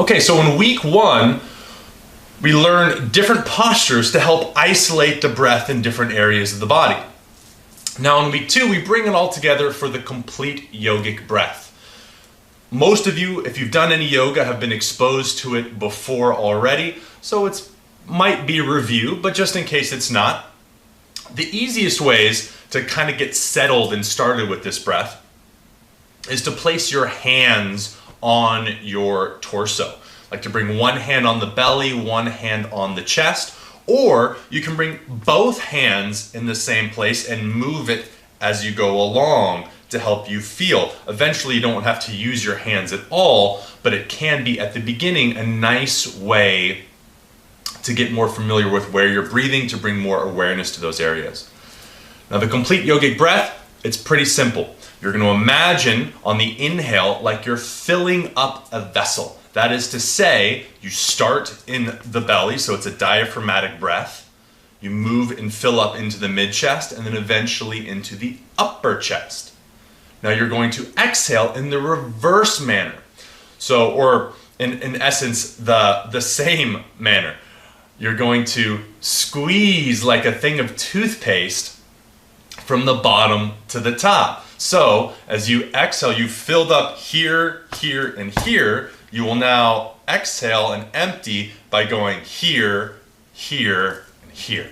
Okay, so in week 1, we learn different postures to help isolate the breath in different areas of the body. Now in week 2, we bring it all together for the complete yogic breath. Most of you, if you've done any yoga, have been exposed to it before already, so it might be a review, but just in case it's not, the easiest ways to kind of get settled and started with this breath is to place your hands on your torso. Like to bring one hand on the belly, one hand on the chest, or you can bring both hands in the same place and move it as you go along to help you feel. Eventually you don't have to use your hands at all, but it can be at the beginning a nice way to get more familiar with where you're breathing, to bring more awareness to those areas. Now the complete yogic breath, it's pretty simple. You're going to imagine on the inhale like you're filling up a vessel. That is to say, you start in the belly, so it's a diaphragmatic breath. You move and fill up into the mid-chest and then eventually into the upper chest. Now you're going to exhale in the reverse manner. So, or in essence, the same manner. You're going to squeeze like a thing of toothpaste from the bottom to the top. So as you exhale, you filled up here, here, and here. You will now exhale and empty by going here, here, and here.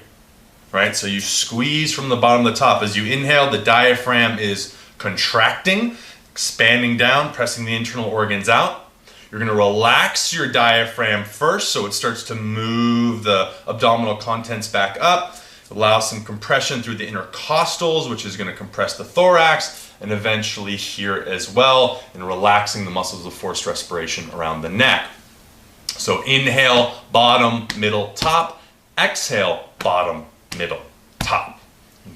Right? So you squeeze from the bottom to the top. As you inhale, the diaphragm is contracting, expanding down, pressing the internal organs out. You're going to relax your diaphragm first so it starts to move the abdominal contents back up. Allow some compression through the intercostals, which is going to compress the thorax, and eventually here as well, and relaxing the muscles of forced respiration around the neck. So inhale, bottom, middle, top. Exhale, bottom, middle, top.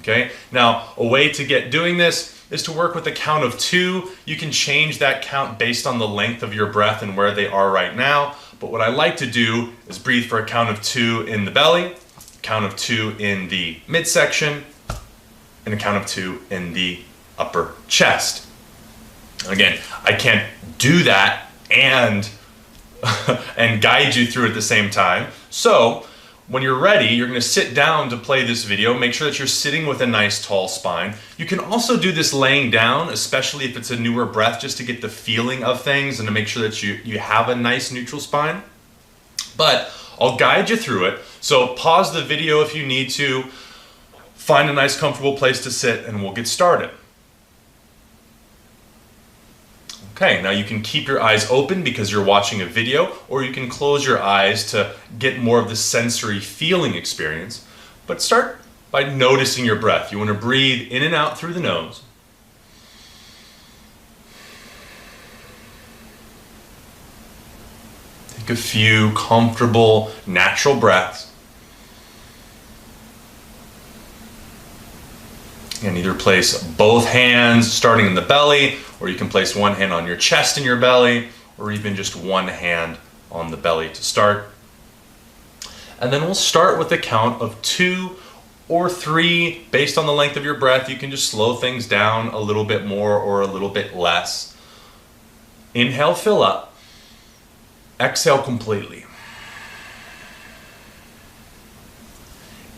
Okay? Now, a way to get doing this is to work with a count of 2. You can change that count based on the length of your breath and where they are right now. But what I like to do is breathe for a count of 2 in the belly, count of 2 in the midsection, and a count of 2 in the upper chest. Again, I can't do that and guide you through at the same time. So when you're ready, you're going to sit down to play this video. Make sure that you're sitting with a nice tall spine. You can also do this laying down, especially if it's a newer breath, just to get the feeling of things and to make sure that you have a nice neutral spine. But I'll guide you through it. So pause the video if you need to. Find a nice comfortable place to sit and we'll get started. Okay, now you can keep your eyes open because you're watching a video, or you can close your eyes to get more of the sensory feeling experience. But start by noticing your breath. You want to breathe in and out through the nose. Take a few comfortable, natural breaths. And either place both hands starting in the belly, or you can place one hand on your chest and your belly, or even just one hand on the belly to start. And then we'll start with a count of 2 or 3. Based on the length of your breath, you can just slow things down a little bit more or a little bit less. Inhale, fill up. Exhale completely.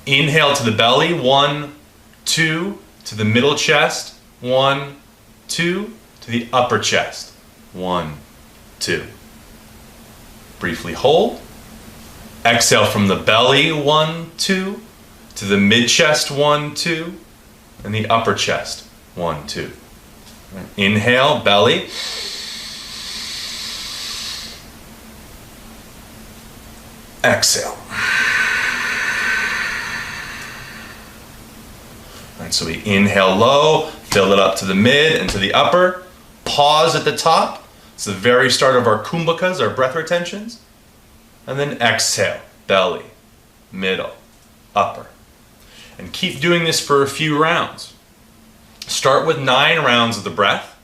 Inhale to the belly, 1, 2, to the middle chest, 1, 2, to the upper chest, 1, 2. Briefly hold. Exhale from the belly, 1, 2, to the mid chest, 1, 2, and the upper chest, 1, 2. Inhale, belly. Exhale. Alright, so we inhale low, fill it up to the mid and to the upper. Pause at the top. It's the very start of our kumbhakas, our breath retentions. And then exhale, belly, middle, upper. And keep doing this for a few rounds. Start with 9 rounds of the breath,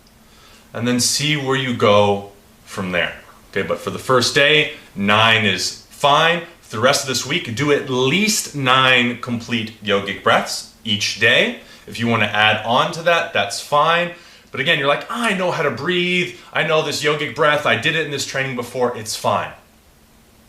and then see where you go from there. Okay, but for the first day, 9 is fine. For the rest of this week, do at least 9 complete yogic breaths each day. If you want to add on to that, that's fine. But again, you're like, I know how to breathe. I know this yogic breath. I did it in this training before. It's fine.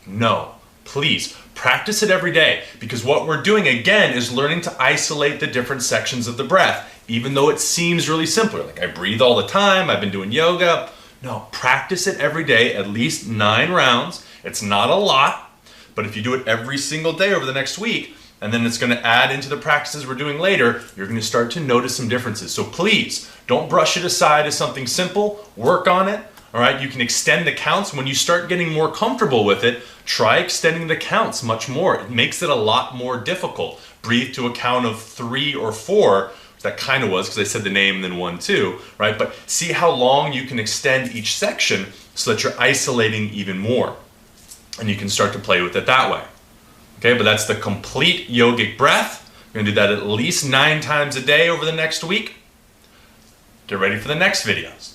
No, please practice it every day, because what we're doing again is learning to isolate the different sections of the breath, even though it seems really simpler. Like, I breathe all the time. I've been doing yoga. No, practice it every day, at least 9 rounds. It's not a lot, but if you do it every single day over the next week, and then it's going to add into the practices we're doing later, you're going to start to notice some differences. So please, don't brush it aside as something simple. Work on it. All right, you can extend the counts. When you start getting more comfortable with it, try extending the counts much more. It makes it a lot more difficult. Breathe to a count of 3 or 4. That kind of was because I said the name and then 1, 2, right? But see how long you can extend each section so that you're isolating even more. And you can start to play with it that way. Okay, but that's the complete yogic breath. You're gonna do that at least 9 times a day over the next week. Get ready for the next videos.